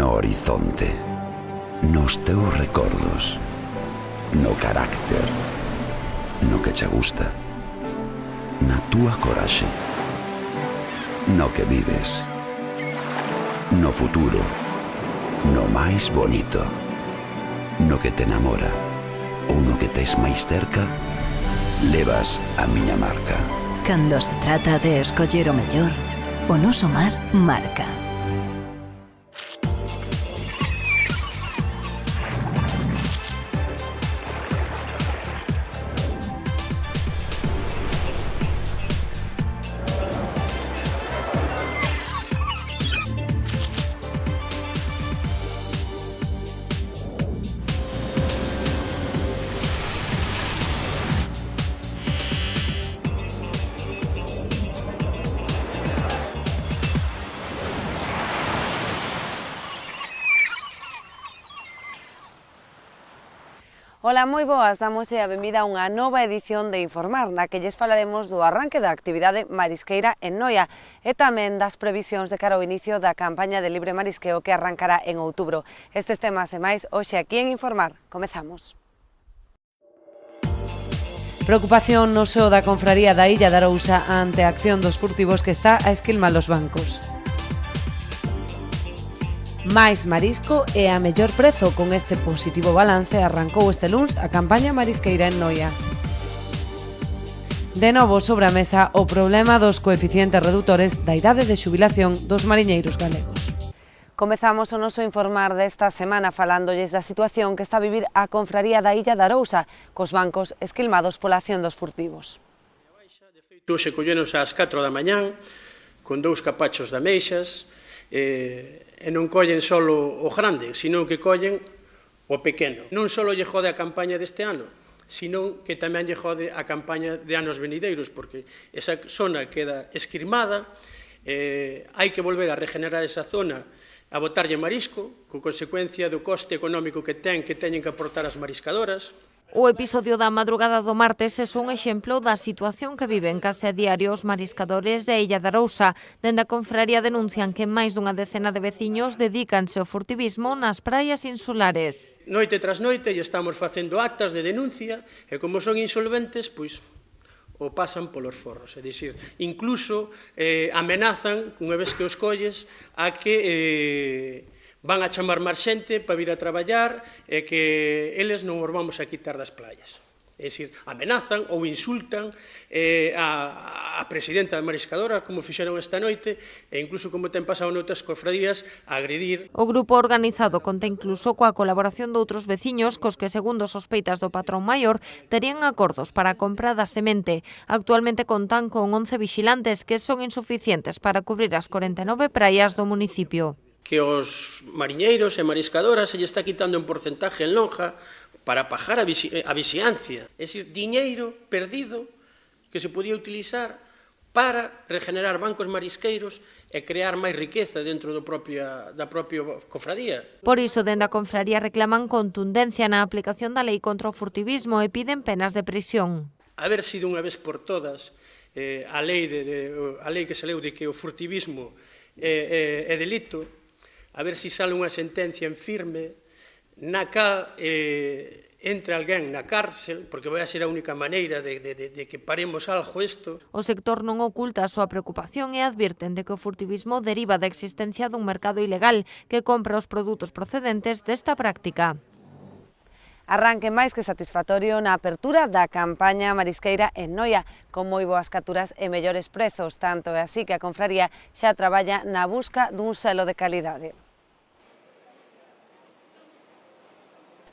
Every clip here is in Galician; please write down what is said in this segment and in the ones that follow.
no horizonte, nos teus recordos, no carácter, no que che gusta, na túa coraxe, no que vives, no futuro, no máis bonito, no que te enamora ou no que tes máis cerca, levas a miña marca. Cando se trata de escoller o mellor, o noso mar marca. Ola, moi boas, damoslle a benvida a unha nova edición de Informar, na que lles falaremos do arranque da actividade marisqueira en Noia e tamén das previsións de cara ao inicio da campaña de libre marisqueo que arrancará en outubro. Estes temas e máis hoxe aquí en Informar. Comezamos. Preocupación no seo da confraría da Illa de Arousa ante a acción dos furtivos que está a esquilmar os bancos. Máis marisco e a mellor prezo. Con este positivo balance arrancou este luns a campaña marisqueira en Noia. De novo sobre a mesa o problema dos coeficientes redutores da idade de xubilación dos mariñeiros galegos. Comezamos o noso Informar desta semana falándolles da situación que está a vivir a confraría da Illa de Arousa cos bancos esquilmados pola acción dos furtivos. Hoxe collenos ás 4 da mañán con 2 capachos de ameixas e non collen só o grande, sino que collen o pequeno. Non só lle jode a campaña deste ano, sino que tamén lle jode a campaña de anos venideiros, porque esa zona queda esquirmada, hai que volver a regenerar esa zona, a botarlle marisco, con consecuencia do coste económico que teñen que aportar as mariscadoras. O episodio da madrugada do martes é un exemplo da situación que viven case a diario os mariscadores de Illa de Arousa. Dende a confraría denuncian que máis dunha decena de veciños dedícanse ao furtivismo nas praias insulares. Noite tras noite e estamos facendo actas de denuncia e como son insolventes, pois o pasan polos forros, é dicir, incluso amenazan, unha vez que os colles, a que van a chamar máis xente para vir a traballar e que eles non os vamos a quitar das playas. É dicir, amenazan ou insultan a presidenta da mariscadora, como fixeron esta noite, e incluso como ten pasado noutras cofradías, a agredir. O grupo organizado conta incluso coa colaboración de outros veciños cos que, segundo sospeitas do patrón maior, terían acordos para a compra da semente. Actualmente contan con 11 vixilantes que son insuficientes para cubrir as 49 praias do municipio. Que os mariñeiros e mariscadoras se lle está quitando un porcentaje en lonja para pagar a vixiancia. É dicir, diñeiro perdido que se podía utilizar para regenerar bancos marisqueiros e crear máis riqueza dentro da propia cofradía. Por iso, dende a confraría reclaman contundencia na aplicación da lei contra o furtivismo e piden penas de prisión. A ver se dunha vez por todas a lei que se leu de que o furtivismo é delito, a ver se sale unha sentencia en firme na cal entre alguén na cárcel, porque vai a ser a única maneira de que paremos algo isto. O sector non oculta a súa preocupación e advirten de que o furtivismo deriva da existencia dun mercado ilegal que compra os produtos procedentes desta práctica. Arranque máis que satisfactorio na apertura da campaña marisqueira en Noia, con moi boas capturas e mellores prezos, tanto é así que a confraría xa traballa na busca dun selo de calidade.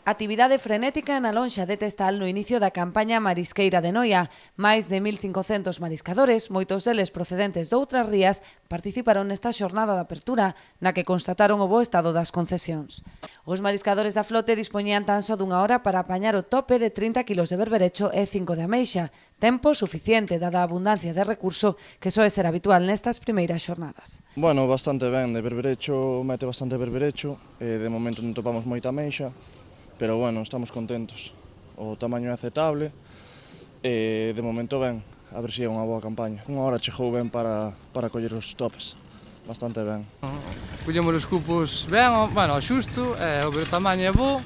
Actividade frenética na lonxa de Testal no inicio da campaña marisqueira de Noia. Máis de 1.500 mariscadores, moitos deles procedentes de outras rías, participaron nesta xornada de apertura, na que constataron o bo estado das concesións. Os mariscadores da flote dispoñían tan só dunha hora para apañar o tope de 30 kilos de berberecho e 5 de ameixa, tempo suficiente dada a abundancia de recurso que soe ser habitual nestas primeiras xornadas. Bueno, bastante ben, de berberecho, mete bastante berberecho, de momento non topamos moita ameixa, pero bueno, estamos contentos. O tamaño é aceptable e de momento ben, a ver se é unha boa campaña. Unha hora chegou ben para coller os topes. bastante ben. Collemos os cupos ben, bueno, ao xusto, o tamaño é bo,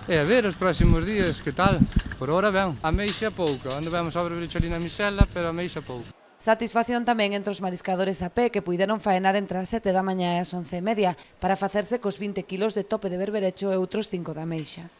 e a ver os próximos días que tal. Por hora ben, a meixa pouca, onde vemos a berberecho ali na misela, pero a meixa pouca. Satisfacción tamén entre os mariscadores a pé que puideron faenar entre as 7 da mañá e as 11:30 para facerse cos 20 kilos de tope de berberecho e outros 5 da meixa.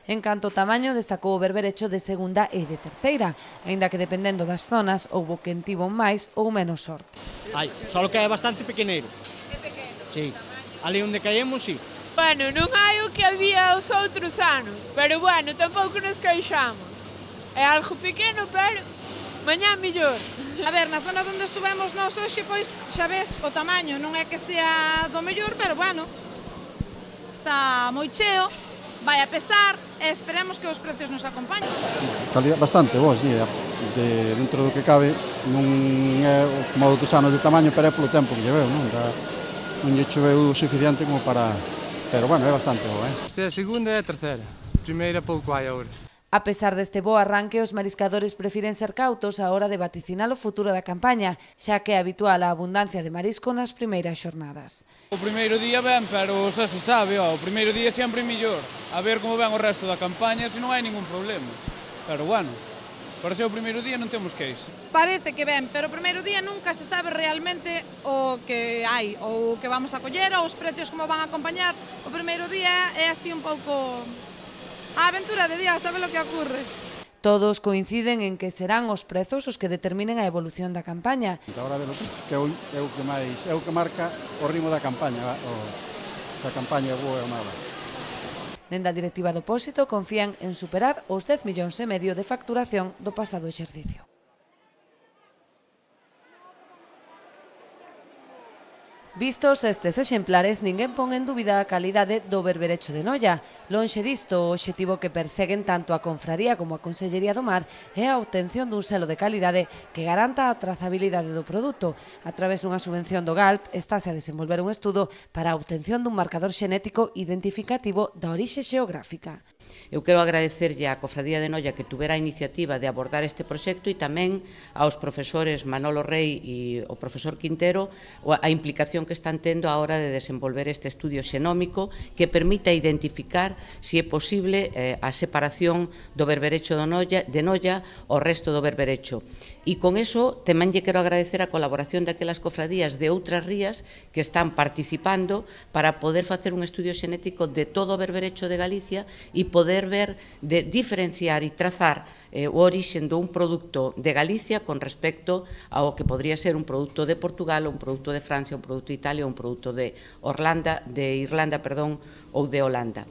En canto ao tamaño, destacou o berberecho de segunda e de terceira, aínda que dependendo das zonas houbo quen tivo máis ou menos sorte. Hai, só que é bastante pequeneiro. É pequeno? Sí. Ali onde caemos, sí. Bueno, non hai o que había os outros anos, pero bueno, tampouco nos queixamos. É algo pequeno, pero mañá mellor. A ver, na zona onde estuvemos nós hoxe, pois xa ves o tamaño, non é que sea do mellor, pero bueno, está moi cheo, vai a pesar e esperemos que os precios nos acompañen. Calidad bastante boa, sí, dentro do que cabe, non é como outros anos de tamaño, pero é polo tempo que lleveu, non? Non lle choveu o suficiente como para... Pero bueno, é bastante boa, Esta é a segunda e a terceira. Primeira pouco hai agora. A pesar deste bo arranque, os mariscadores prefiren ser cautos á hora de vaticinar o futuro da campaña, xa que é habitual a abundancia de marisco nas primeiras xornadas. O primeiro día ben, pero xa se sabe, o primeiro día sempre mellor. A ver como ven o resto da campaña, se non hai ningún problema. Pero bueno, para ser o primeiro día non temos queixa. Parece que ben, pero o primeiro día nunca se sabe realmente o que hai, ou o que vamos a coller, ou os precios como van a acompañar. O primeiro día é así un pouco... a aventura de día, sabe lo que ocurre. Todos coinciden en que serán os prezos os que determinen a evolución da campaña. Agora de lo que é o que marca o ritmo da campaña, se a campaña é boa ou mala. Dende a directiva do Pósito confían en superar os 10,5 millóns de facturación do pasado exercicio. Vistos estes exemplares, ninguén pon en dúbida a calidade do berberecho de Noia. Lonxe disto, o obxectivo que perseguen tanto a Confraría como a Consellería do Mar é a obtención dun selo de calidade que garanta a trazabilidade do produto. A través dunha subvención do GALP, estáse a desenvolver un estudo para a obtención dun marcador xenético identificativo da orixe xeográfica. Eu quero agradecerlle á Cofradía de Noia que tuvera a iniciativa de abordar este proxecto e tamén aos profesores Manolo Rei e o profesor Quintero a implicación que están tendo á hora de desenvolver este estudio xenómico que permita identificar se é posible a separación do berberecho de Noia ao resto do berberecho. E con eso tamén lle quero agradecer a colaboración daquelas cofradías de outras rías que están participando para poder facer un estudio xenético de todo o berberecho de Galicia e poder ver, de diferenciar e trazar o orixen dun produto de Galicia con respecto ao que podría ser un produto de Portugal, un produto de Francia, un produto de Italia, un produto de Irlanda, ou de Holanda.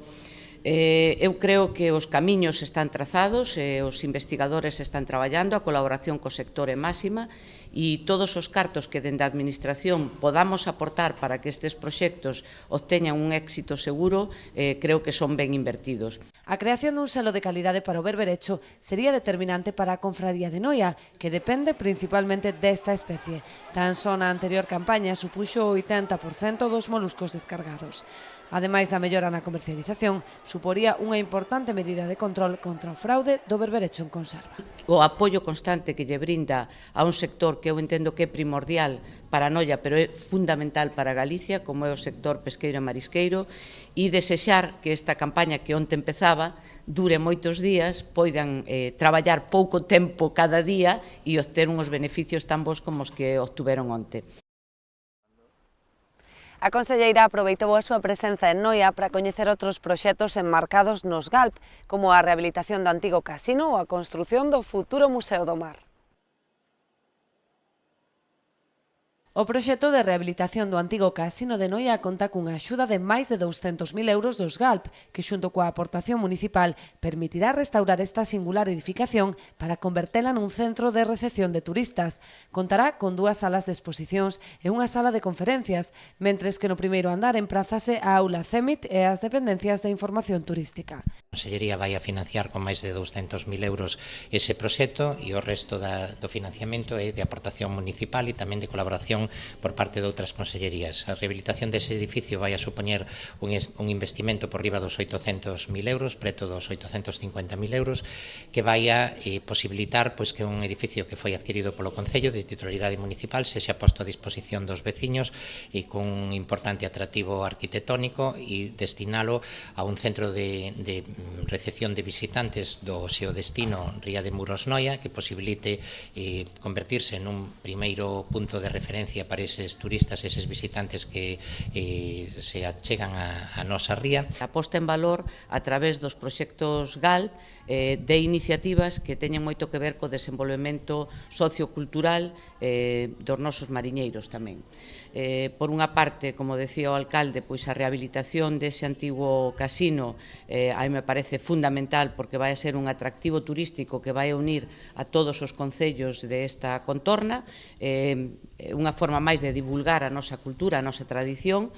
Eu creo que os camiños están trazados, os investigadores están traballando, a colaboración co sector é máxima e todos os cartos que dende a Administración podamos aportar para que estes proxectos obteñan un éxito seguro, creo que son ben invertidos. A creación dun selo de calidade para o berberecho sería determinante para a Confraría de Noia, que depende principalmente desta especie. Tan só na anterior campaña supuxo o 80% dos moluscos descargados. Ademais da mellora na comercialización, suporía unha importante medida de control contra o fraude do berberecho en conserva. O apoio constante que lle brinda a un sector que eu entendo que é primordial para Noia, pero é fundamental para Galicia, como é o sector pesqueiro e marisqueiro, e desexar que esta campaña que onte empezaba dure moitos días, poidan traballar pouco tempo cada día e obter uns beneficios tan bons como os que obtuveron onte. A conselleira aproveitou a súa presenza en Noia para coñecer outros proxectos enmarcados nos GALP, como a rehabilitación do antigo casino ou a construción do futuro Museo do Mar. O proxecto de rehabilitación do antigo casino de Noia conta cunha axuda de máis de 200.000 euros dos GALP, que xunto coa aportación municipal permitirá restaurar esta singular edificación para convertela nun centro de recepción de turistas. Contará con 2 salas de exposicións e unha sala de conferencias, mentres que no primeiro andar emprázase a aula CEMIT e as dependencias de información turística. A Consellería vai a financiar con máis de 200.000 euros ese proxecto e o resto do financiamento é de aportación municipal e tamén de colaboración financiación por parte de outras consellerías. A rehabilitación dese edificio vai a supoñer un investimento por riba dos 800.000 euros, preto dos 850.000 euros, que vai a posibilitar que un edificio que foi adquirido polo Concello de titularidade municipal sexa posto a disposición dos veciños e con un importante atractivo arquitectónico e destinalo a un centro de recepción de visitantes do seu destino Ría de Muros Noia, que posibilite convertirse nun primeiro punto de referencia para eses turistas, eses visitantes que se achegan a nosa ría. A posta en valor a través dos proxectos GALP de iniciativas que teñen moito que ver co desenvolvemento sociocultural dos nosos mariñeiros tamén. Por unha parte, como decía o alcalde, pois a rehabilitación dese antigo casino aí me parece fundamental porque vai a ser un atractivo turístico que vai a unir a todos os concellos desta contorna, unha forma máis de divulgar a nosa cultura, a nosa tradición.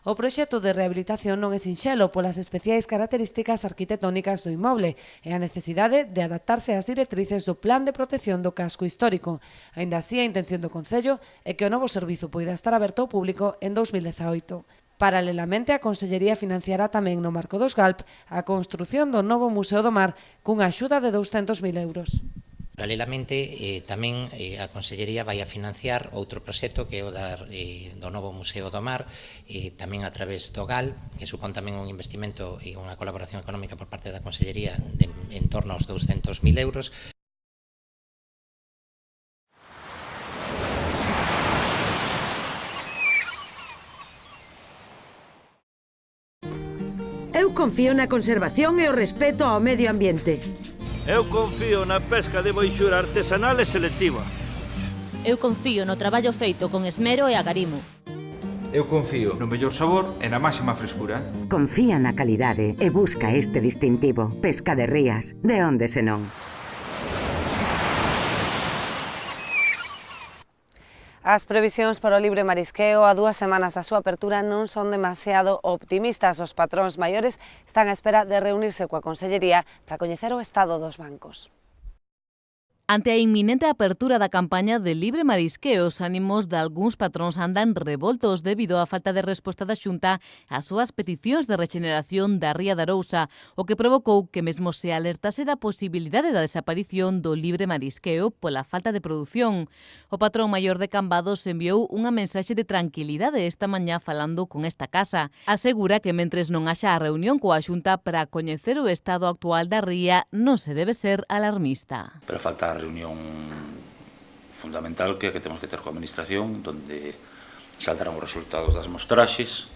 O proxecto de rehabilitación non é sinxelo polas especiais características arquitectónicas do inmoble e a necesidade de adaptarse ás directrices do Plan de Protección do Casco Histórico. Aínda así, a intención do Concello é que o novo servizo poida estar aberto ao público en 2018. Paralelamente, a Consellería financiará tamén no marco dos GALP a construción do novo Museo do Mar cunha axuda de 200.000 euros. Paralelamente, tamén a Consellería vai a financiar outro proxecto que é o do novo Museo do Mar, tamén a través do GAL, que supón tamén un investimento e unha colaboración económica por parte da Consellería en torno aos 200.000 euros. Eu confío na conservación e o respeto ao medio ambiente. Eu confío na pesca de boixura artesanal e selectiva. Eu confío no traballo feito con esmero e agarimo. Eu confío no mellor sabor e na máxima frescura. Confía na calidade e busca este distintivo. Pesca de rías, de onde senón. As previsións para o libre marisqueo a 2 semanas da súa apertura non son demasiado optimistas. Os patróns maiores están á espera de reunirse coa Consellería para coñecer o estado dos bancos. Ante a inminente apertura da campaña de libre marisqueo, os ánimos de algúns patróns andan revoltos debido á falta de resposta da Xunta ás súas peticións de rexeneración da ría de Arousa, o que provocou que mesmo se alertase da posibilidade da desaparición do libre marisqueo pola falta de produción. O patrón maior de Cambados enviou unha mensaxe de tranquilidade esta mañá falando con esta casa. Asegura que mentres non haxa a reunión coa Xunta para coñecer o estado actual da ría, non se debe ser alarmista. Pero falta a reunión fundamental que temos que ter coa Administración, donde saldrán os resultados das mostraxes,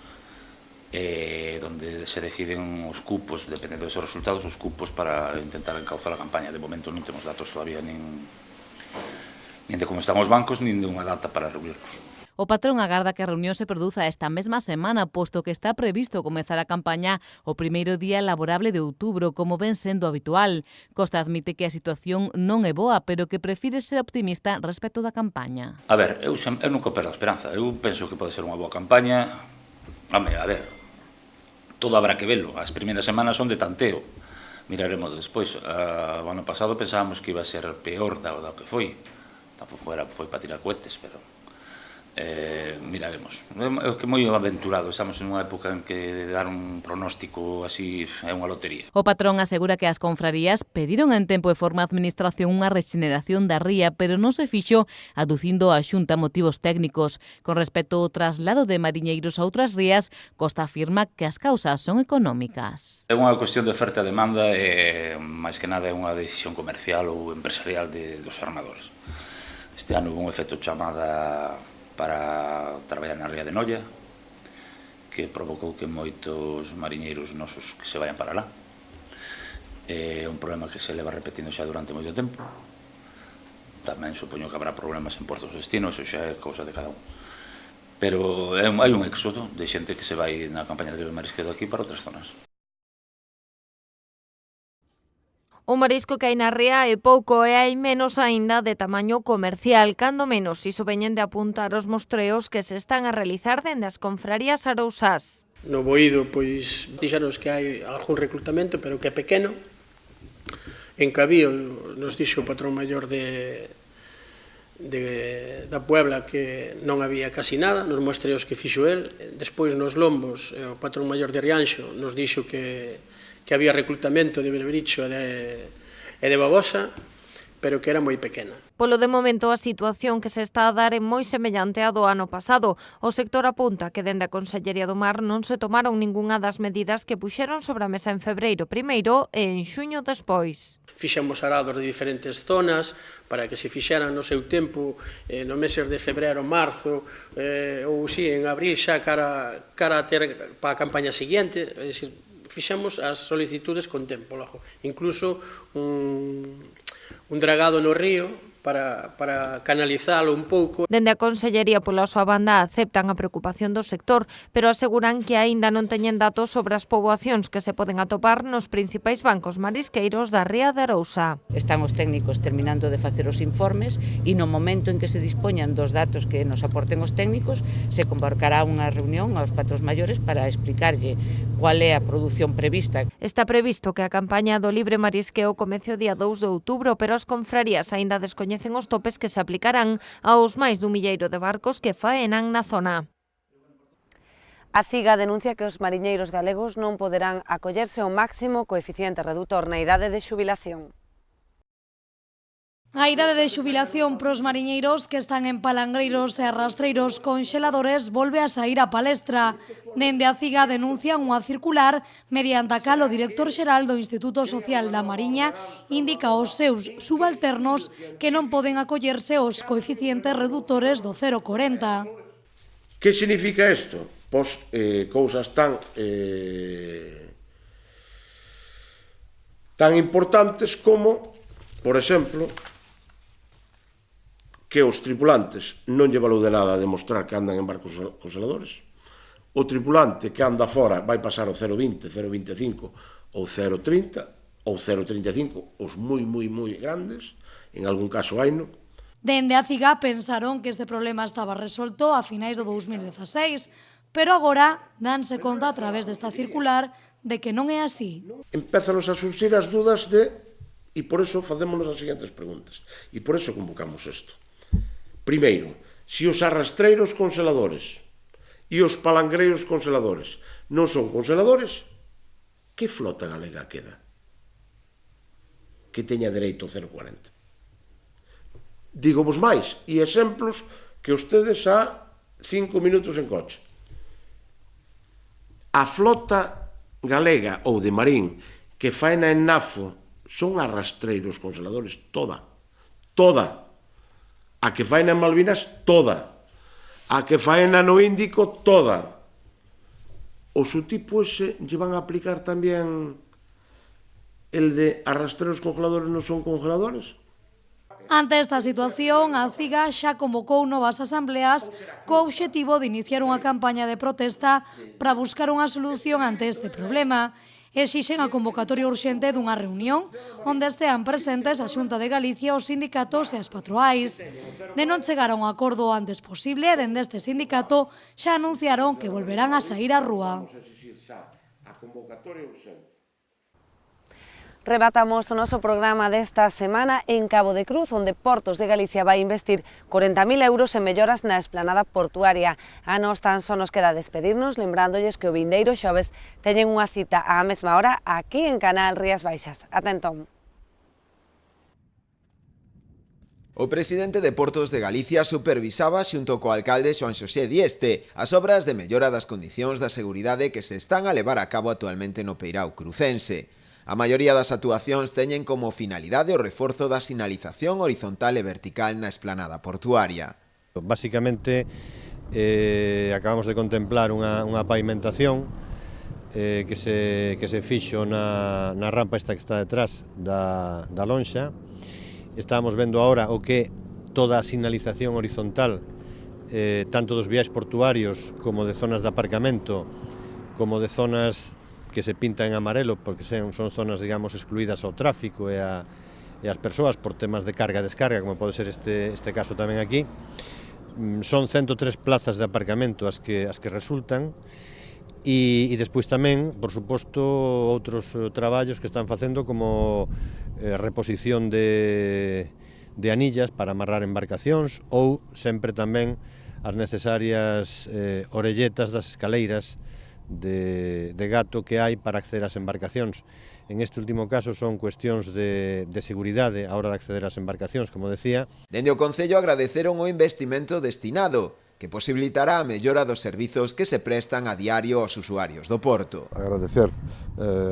donde se deciden os cupos, dependendo desos resultados, os cupos para intentar encauzar a campaña. De momento non temos datos todavía nin de como están os bancos, nin de unha data para reunirnos. O patrón agarda que a reunión se produza esta mesma semana, posto que está previsto comezar a campaña o primeiro día laborable de outubro, como ven sendo habitual. Costa admite que a situación non é boa, pero que prefire ser optimista respecto da campaña. A ver, eu nunca perdo a esperanza. Eu penso que pode ser unha boa campaña. Home, a ver, todo habrá que velo. As primeiras semanas son de tanteo. Miraremos despois. O ano pasado pensábamos que iba a ser peor da que foi. Tampouco foi para tirar cohetes, pero miraremos. É que moi aventurado, estamos en unha época en que dar un pronóstico así é unha lotería. O patrón asegura que as confrarías pediron en tempo e forma a Administración unha rexeneración da ría, pero non se fixo aducindo a Xunta motivos técnicos. Con respecto ao traslado de mariñeiros a outras rías, Costa afirma que as causas son económicas. É unha cuestión de oferta e demanda e, máis que nada, é unha decisión comercial ou empresarial dos armadores. Este ano houve un efecto chamada para traballar na ría de Noia, que provocou que moitos mariñeiros nosos que se vayan para lá. É un problema que se leva repetindo xa durante moito tempo. Tamén supoño que habrá problemas en portos destinos, eso xa é cousa de cada un. Pero hai un éxodo de xente que se vai na campaña de libre marisqueo aquí para outras zonas. O marisco que hai na ría é pouco e hai menos aínda de tamaño comercial, cando menos iso veñen de apuntar os mostreos que se están a realizar dende as confrarías arousás. No Boído, pois, dixanos que hai algún reclutamento, pero que é pequeno. En Cabío, nos dixo o patrón maior de da Puebla que non había casi nada, nos muestreos que fixo el. Despois nos lombos, o patrón maior de Rianxo nos dixo que había reclutamento de berbericho e de babosa, pero que era moi pequena. Polo de momento, a situación que se está a dar é moi semellante á do ano pasado. O sector apunta que dende a Consellería do Mar non se tomaron ningunha das medidas que puxeron sobre a mesa en febreiro primeiro e en xuño despois. Fixemos arados de diferentes zonas para que se fixeran no seu tempo no meses de febreiro, marzo ou si, en abril xa cara a ter para a campaña seguinte. É dicir, fixemos as solicitudes con tempo, logo. Incluso un dragado no río para canalizalo un pouco. Dende a Consellería pola súa banda aceptan a preocupación do sector, pero aseguran que aínda non teñen datos sobre as poboacións que se poden atopar nos principais bancos marisqueiros da Ría de Arousa. Están os técnicos terminando de facer os informes e no momento en que se dispoñan dos datos que nos aporten os técnicos, se convocará unha reunión aos patros maiores para explicarlle cual é a produción prevista. Está previsto que a campaña do libre marisqueo comece o día 2 de outubro, pero as confrarías aínda descoñecen os topes que se aplicarán aos máis dun milleiro de barcos que faenan na zona. A CIGA denuncia que os mariñeiros galegos non poderán acollerse ao máximo coeficiente redutor na idade de xubilación. A idade de xubilación pros mariñeiros que están en palangreiros e rastreiros conxeladores volve a saír a palestra. Dende a CIGA denuncian unha circular mediante a cal o director xeral do Instituto Social da Mariña indica aos seus subalternos que non poden acollerse aos coeficientes reductores do 0,40. Que significa isto? Pois cousas tan importantes como, por exemplo, que os tripulantes non lle valeu de nada demostrar que andan en barcos congeladores. O tripulante que anda fora vai pasar o 0,20, 0,25 ou 0,30 ou 0,35, os moi grandes, en algún caso haino. Dende a CIGA pensaron que este problema estaba resolto a finais do 2016, pero agora danse conta a través desta circular de que non é así. Empézanos a surxir as dudas e por iso facémonos as seguintes preguntas. E por iso convocamos isto. Primeiro, se os arrastreiros congeladores e os palangreiros congeladores non son congeladores, que flota galega queda? Que teña dereito ao 0,40. Digo vos máis, e exemplos que ustedes a 5 minutos en coche. A flota galega ou de marín que faena en Nafo son arrastreiros congeladores, toda. A que faena en Malvinas, toda. A que faena no Índico, toda. O su tipo ese lle van a aplicar tamén el de arrastreiros congeladores non son congeladores? Ante esta situación, a CIGA xa convocou novas asambleas co obxectivo de iniciar unha campaña de protesta para buscar unha solución ante este problema. Exixen a convocatoria urxente dunha reunión onde estean presentes a Xunta de Galicia, os sindicatos e as patronais. De non chegar a un acordo o antes posible, dende este sindicato xa anunciaron que volverán a saír á rúa. Rebatamos o noso programa desta semana en Cabo de Cruz, onde Portos de Galicia vai investir 40.000 euros en melloras na esplanada portuaria. A nós tan só nos queda despedirnos, lembrándoles que o vindeiro xoves teñen unha cita á mesma hora aquí en Canal Rías Baixas. Ata entón. O presidente de Portos de Galicia supervisaba xunto co alcalde Xoán Xosé Dieste as obras de mellora das condicións da seguridade que se están a levar a cabo actualmente no Peirao crucense. A maioría das actuacións teñen como finalidade o reforzo da sinalización horizontal e vertical na esplanada portuaria. Básicamente, acabamos de contemplar unha pavimentación que se fixo na rampa esta que está detrás da lonxa. Estamos vendo agora o que toda a sinalización horizontal, tanto dos viais portuarios como de zonas de aparcamento, como de zonas que se pintan en amarelo porque son zonas, digamos, excluídas ao tráfico e as persoas por temas de carga e descarga, como pode ser este caso tamén aquí. Son 103 plazas de aparcamento as que resultan e despois tamén, por suposto, outros traballos que están facendo como reposición de de anillas para amarrar embarcacións ou sempre tamén as necesarias orelletas das escaleiras de gato que hai para acceder ás embarcacións. En este último caso son cuestións de seguridade a hora de acceder ás embarcacións, como decía. Dende o Concello agradeceron o investimento destinado, que posibilitará a mellora dos servizos que se prestan a diario aos usuarios do porto. Agradecer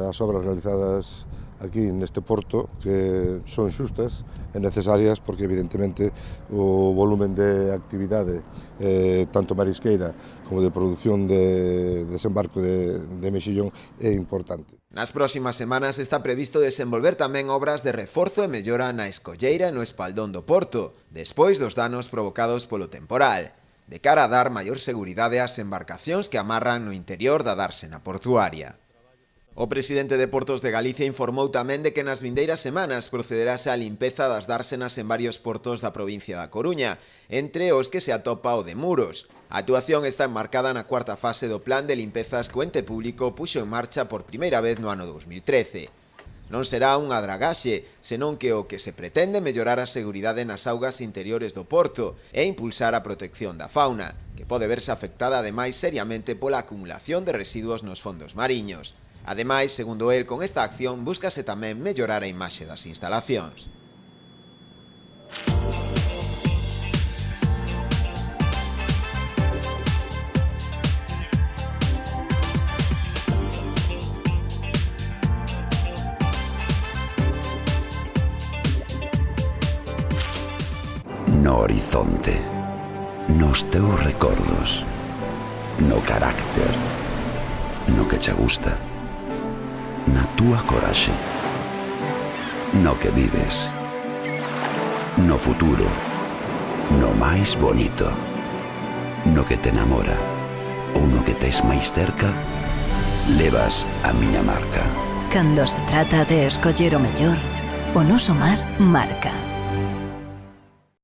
as obras realizadas aquí neste porto, que son xustas e necesarias porque evidentemente o volumen de actividade tanto marisqueira como de produción de desembarco de mexillón é importante. Nas próximas semanas está previsto desenvolver tamén obras de reforzo e mellora na escolleira e no espaldón do porto, despois dos danos provocados polo temporal, de cara a dar maior seguridade ás embarcacións que amarran no interior da dársena portuaria. O presidente de Portos de Galicia informou tamén de que nas vindeiras semanas procederase á limpeza das dársenas en varios portos da provincia da Coruña, entre os que se atopa o de Muros. A actuación está enmarcada na cuarta fase do plan de limpezas que o ente público puxo en marcha por primeira vez no ano 2013. Non será unha dragaxe, senón que o que se pretende mellorar a seguridade nas augas interiores do porto e impulsar a protección da fauna, que pode verse afectada ademais seriamente pola acumulación de residuos nos fondos mariños. Ademais, segundo el, con esta acción búscase tamén mellorar a imaxe das instalacións. No horizonte, nos teus recordos, no carácter, no que che gusta, na túa coraxe, no que vives, no futuro, no máis bonito, no que te enamora ou no que tes máis cerca, levas a miña marca. Cando se trata de escoller o mellor, o noso mar marca.